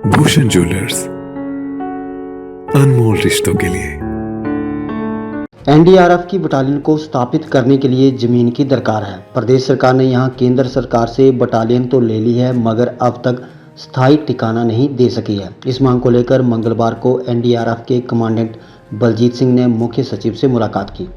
Bhushan jewellers, अनमोल रिश्तों के लिए। एनडीआरएफ की बटालियन को स्थापित करने के लिए जमीन की दरकार है। प्रदेश सरकार ने यहां केंद्र सरकार से बटालियन तो ले ली है, मगर अब तक स्थायी ठिकाना नहीं दे सकी है। इस मांग को लेकर मंगलवार को एनडीआरएफ के कमांडेंट बलजीत सिंह ने मुख्य सचिव से मुलाकात की।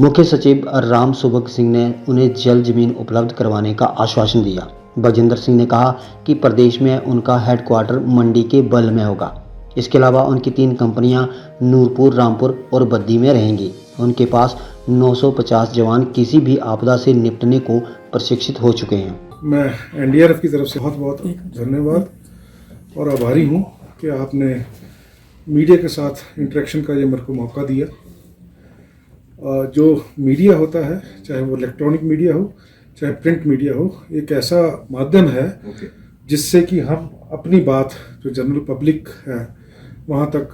मुख्य सचिव राम सुभग सिंह ने उन्हें जल्द जमीन उपलब्ध करवाने का आश्वासन दिया। बलजिंदर सिंह ने कहा कि प्रदेश में उनका हेडक्वार्टर मंडी के बल में होगा। इसके अलावा उनकी 3 कंपनियां नूरपुर, रामपुर और बद्दी में रहेंगी। उनके पास 950 जवान किसी भी आपदा से निपटने को प्रशिक्षित हो चुके हैं। मैं एनडीआरएफ की तरफ से बहुत बहुत धन्यवाद और आभारी हूं कि आपने मीडिया के साथ इंटरेक्शन का ये मेरे को मौका दिया। जो मीडिया होता है, चाहे वो इलेक्ट्रॉनिक मीडिया हो चाहे प्रिंट मीडिया हो, एक ऐसा माध्यम है जिससे कि हम अपनी बात जो जनरल पब्लिक है वहाँ तक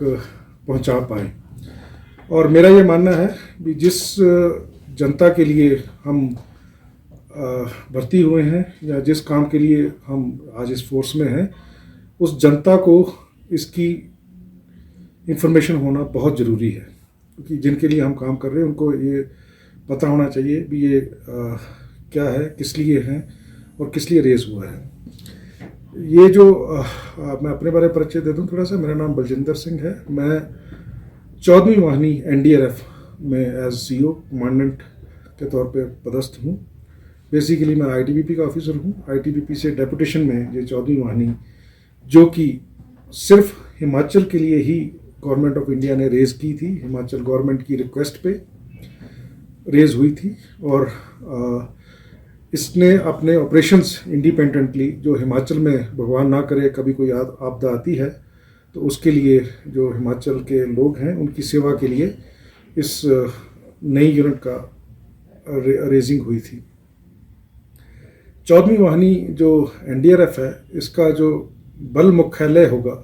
पहुँचा पाएँ। और मेरा ये मानना है कि जिस जनता के लिए हम भर्ती हुए हैं या जिस काम के लिए हम आज इस फोर्स में हैं, उस जनता को इसकी इंफॉर्मेशन होना बहुत ज़रूरी है, क्योंकि जिनके लिए हम काम कर रहे हैं उनको ये पता होना चाहिए भी ये क्या है, किस लिए है और किस लिए रेस हुआ है। ये जो मैं अपने बारे में परिचय दे दूं थोड़ा सा। मेरा नाम बलजिंदर सिंह है। मैं 14वीं वाहिनी एनडीआरएफ में एज सीओ कमांडेंट के तौर पे पदस्थ हूँ। बेसिकली मैं आईटीबीपी का ऑफिसर हूँ। आईटीबीपी से डेपुटेशन में ये 14वीं वाहिनी, जो कि सिर्फ हिमाचल के लिए ही गवर्नमेंट ऑफ इंडिया ने रेज़ की थी, हिमाचल गवर्नमेंट की रिक्वेस्ट पे रेज़ हुई थी। और इसने अपने ऑपरेशंस इंडिपेंडेंटली, जो हिमाचल में भगवान ना करे कभी कोई आपदा आती है तो उसके लिए जो हिमाचल के लोग हैं उनकी सेवा के लिए इस नई यूनिट का रेजिंग हुई थी। 14वीं वाहिनी जो एनडीआरएफ है, इसका जो बल मुख्यालय होगा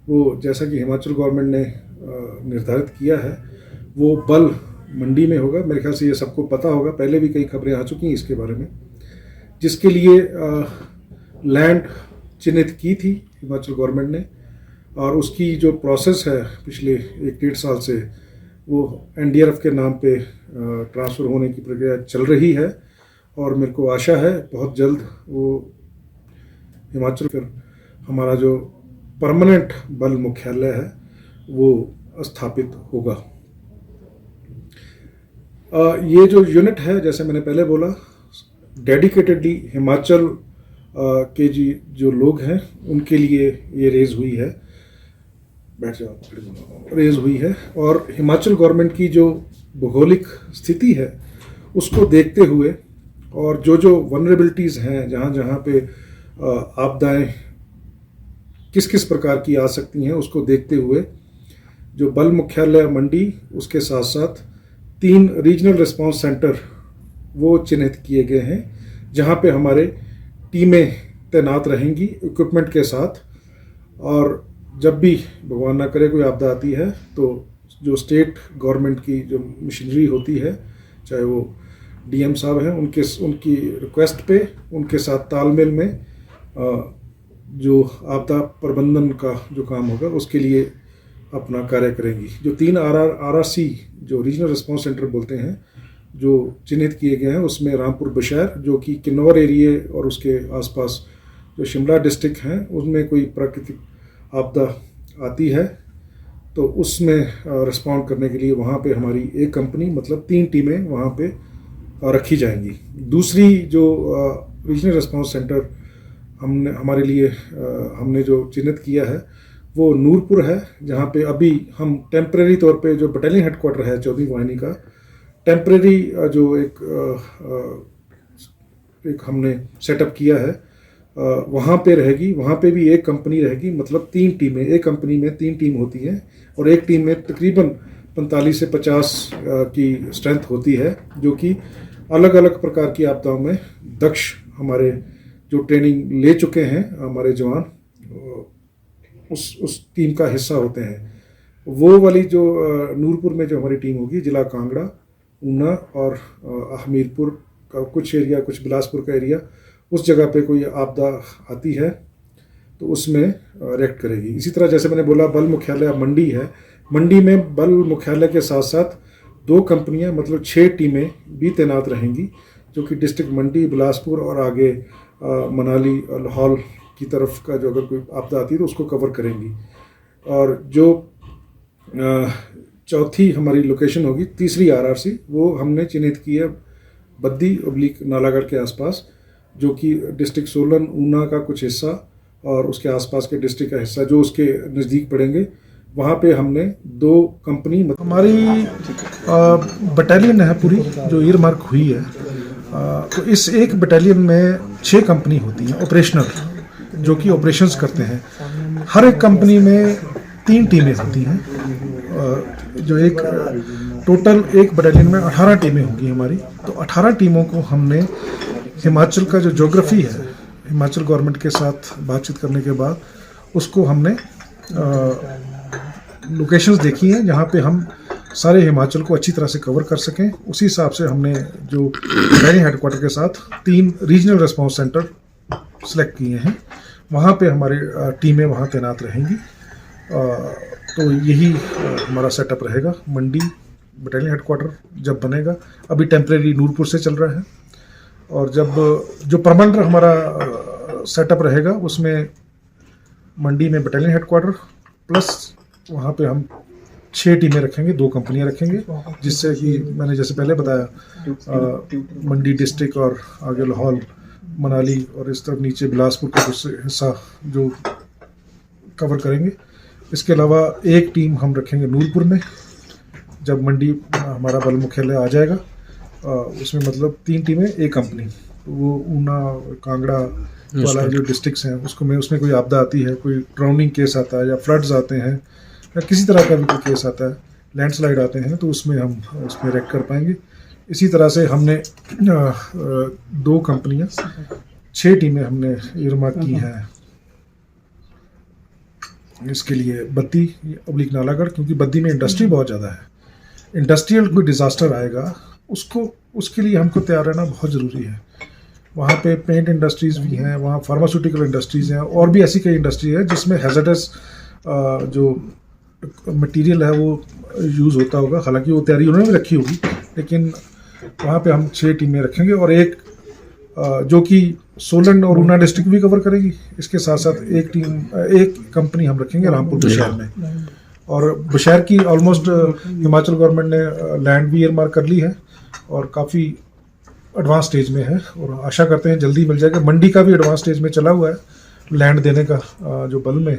वो, जैसा कि हिमाचल गवर्नमेंट ने निर्धारित किया है, वो बल मंडी में होगा। मेरे ख्याल से ये सबको पता होगा, पहले भी कई खबरें आ चुकी हैं इसके बारे में, जिसके लिए लैंड चिन्हित की थी हिमाचल गवर्नमेंट ने। और उसकी जो प्रोसेस है पिछले 1-1.5 साल से, वो एनडीआरएफ के नाम पे ट्रांसफ़र होने की प्रक्रिया चल रही है। और मेरे को आशा है बहुत जल्द वो हिमाचल, फिर हमारा जो परमानेंट बल मुख्यालय है वो स्थापित होगा। ये जो यूनिट है, जैसे मैंने पहले बोला, डेडिकेटेडली हिमाचल के जो लोग हैं उनके लिए ये रेज़ हुई है। रेज़ हुई है और हिमाचल गवर्नमेंट की जो भौगोलिक स्थिति है उसको देखते हुए और जो वनरेबिलिटीज़ हैं, जहाँ पे आपदाएं किस किस प्रकार की आ सकती हैं, उसको देखते हुए जो बल मुख्यालय मंडी, उसके साथ साथ 3 रीजनल रिस्पांस सेंटर वो चिन्हित किए गए हैं, जहाँ पे हमारे टीमें तैनात रहेंगी इक्विपमेंट के साथ। और जब भी भगवान ना करे कोई आपदा आती है तो जो स्टेट गवर्नमेंट की जो मशीनरी होती है, चाहे वो डीएम साहब हैं, उनकी रिक्वेस्ट पे उनके साथ तालमेल में जो आपदा प्रबंधन का जो काम होगा उसके लिए अपना कार्य करेंगी। जो 3 आरआरसी जो रीजनल रिस्पांस सेंटर बोलते हैं, जो चिन्हित किए गए हैं, उसमें रामपुर बुशहर, जो कि किन्नौर एरिए और उसके आसपास जो शिमला डिस्ट्रिक्ट हैं, उसमें कोई प्राकृतिक आपदा आती है तो उसमें रिस्पॉन्ड करने के लिए वहाँ पे हमारी एक कंपनी, मतलब 3 टीमें वहाँ पे रखी जाएंगी। दूसरी जो रीजनल रिस्पांस सेंटर हमारे लिए हमने जो चिन्हित किया है वो नूरपुर है, जहाँ पे अभी हम टेम्परेरी तौर पे, जो बटालियन हेडक्वार्टर है 14वीं वाहिनी का, टेम्परेरी जो एक हमने सेटअप किया है, वहाँ पे रहेगी। वहाँ पे भी एक कंपनी रहेगी, मतलब 3 टीमें, एक कंपनी में 3 टीम होती हैं और एक टीम में तकरीबन 45 से 50 की स्ट्रेंथ होती है, जो कि अलग अलग प्रकार की आपदाओं में दक्ष, हमारे जो ट्रेनिंग ले चुके हैं हमारे जवान, उस टीम का हिस्सा होते हैं। वो वाली जो नूरपुर में जो हमारी टीम होगी, जिला कांगड़ा, ऊना और हमीरपुर का कुछ एरिया, कुछ बिलासपुर का एरिया, उस जगह पे कोई आपदा आती है तो उसमें रिएक्ट करेगी। इसी तरह जैसे मैंने बोला बल मुख्यालय अब मंडी है, मंडी में बल मुख्यालय के साथ साथ 2 कंपनियां मतलब 6 टीमें भी तैनात रहेंगी, जो कि डिस्ट्रिक्ट मंडी, बिलासपुर और आगे मनाली और लाहौल की तरफ का जो अगर कोई आपदा आती है तो उसको कवर करेंगी। और जो चौथी हमारी लोकेशन होगी, तीसरी RRC, वो हमने चिन्हित की है बद्दी/नालागढ़ के आसपास, जो कि डिस्ट्रिक्ट सोलन, ऊना का कुछ हिस्सा और उसके आसपास के डिस्ट्रिक्ट का हिस्सा जो उसके नज़दीक पड़ेंगे, वहाँ पे हमने 2 कंपनी हमारी बटालियन है पूरी जो ईयरमार्क हुई है। तो इस एक बटालियन में 6 कंपनी होती हैं ऑपरेशनल, जो कि ऑपरेशंस करते हैं। हर एक कंपनी में 3 टीमें होती हैं, जो एक टोटल एक बटालियन में 18 टीमें होंगी हमारी। तो 18 टीमों को हमने हिमाचल का जो ज्योग्राफी है, हिमाचल गवर्नमेंट के साथ बातचीत करने के बाद उसको हमने लोकेशंस देखी हैं जहाँ पे हम सारे हिमाचल को अच्छी तरह से कवर कर सकें। उसी हिसाब से हमने जो बटालियन हेडक्वार्टर के साथ 3 रीजनल रिस्पांस सेंटर सेलेक्ट किए हैं, वहाँ पे हमारी टीमें वहाँ तैनात रहेंगी। तो यही हमारा सेटअप रहेगा। मंडी बटालियन हेडक्वार्टर जब बनेगा, अभी टेम्परेरी नूरपुर से चल रहा है, और जब जो परमानेंट हमारा सेटअप रहेगा उसमें मंडी में बटालियन हेडक्वार्टर प्लस वहाँ पे हम 6 टीमें रखेंगे, 2 कंपनियाँ रखेंगे, जिससे कि मैंने जैसे पहले बताया मंडी डिस्ट्रिक्ट और आगे लाहौल, मनाली और इस तरफ नीचे बिलासपुर का कुछ हिस्सा जो कवर करेंगे। इसके अलावा एक टीम हम रखेंगे नूरपुर में, जब मंडी हमारा बल मुख्यालय आ जाएगा, उसमें मतलब 3 टीमें एक कंपनी। तो वो ऊना, कांगड़ा वाला जो डिस्ट्रिक्ट्स हैं उसमें कोई आपदा आती है, कोई ड्राउनिंग केस आता है या फ्लड्स आते हैं या किसी तरह का भी कोई केस आता है, लैंडस्लाइड आते हैं, तो उसमें हम उसमें रिएक्ट कर पाएंगे। इसी तरह से हमने 2 कंपनियां, 6 टीमें हमने ईयरमार्क की हैं इसके लिए बद्दी/नालागढ़, क्योंकि बद्दी में इंडस्ट्री बहुत ज़्यादा है। इंडस्ट्रियल कोई डिज़ास्टर आएगा उसके लिए हमको तैयार रहना बहुत ज़रूरी है। वहाँ पे पेंट इंडस्ट्रीज़ भी हैं, वहाँ फार्मास्यूटिकल इंडस्ट्रीज़ हैं, और भी ऐसी कई इंडस्ट्री है जिसमें हैज़र्डस जो मटेरियल है वो यूज़ होता होगा। हालांकि वो तैयारी उन्होंने भी रखी होगी, लेकिन वहाँ पे हम 6 टीमें रखेंगे, और एक जो कि सोलन और ऊना डिस्ट्रिक्ट भी कवर करेगी। इसके साथ साथ एक कंपनी हम रखेंगे रामपुर बुशहर में, और बुशहर की ऑलमोस्ट हिमाचल गवर्नमेंट ने लैंड भी ईयरमार्क कर ली है और काफ़ी एडवांस स्टेज में है, और आशा करते हैं जल्दी मिल जाएगा। मंडी का भी एडवांस स्टेज में चला हुआ है लैंड देने का जो बल में।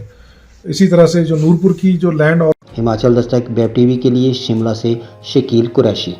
इसी तरह से जो नूरपुर की जो लैंड और हिमाचल दस्तक वेब टीवी के लिए शिमला से शकील कुरैशी।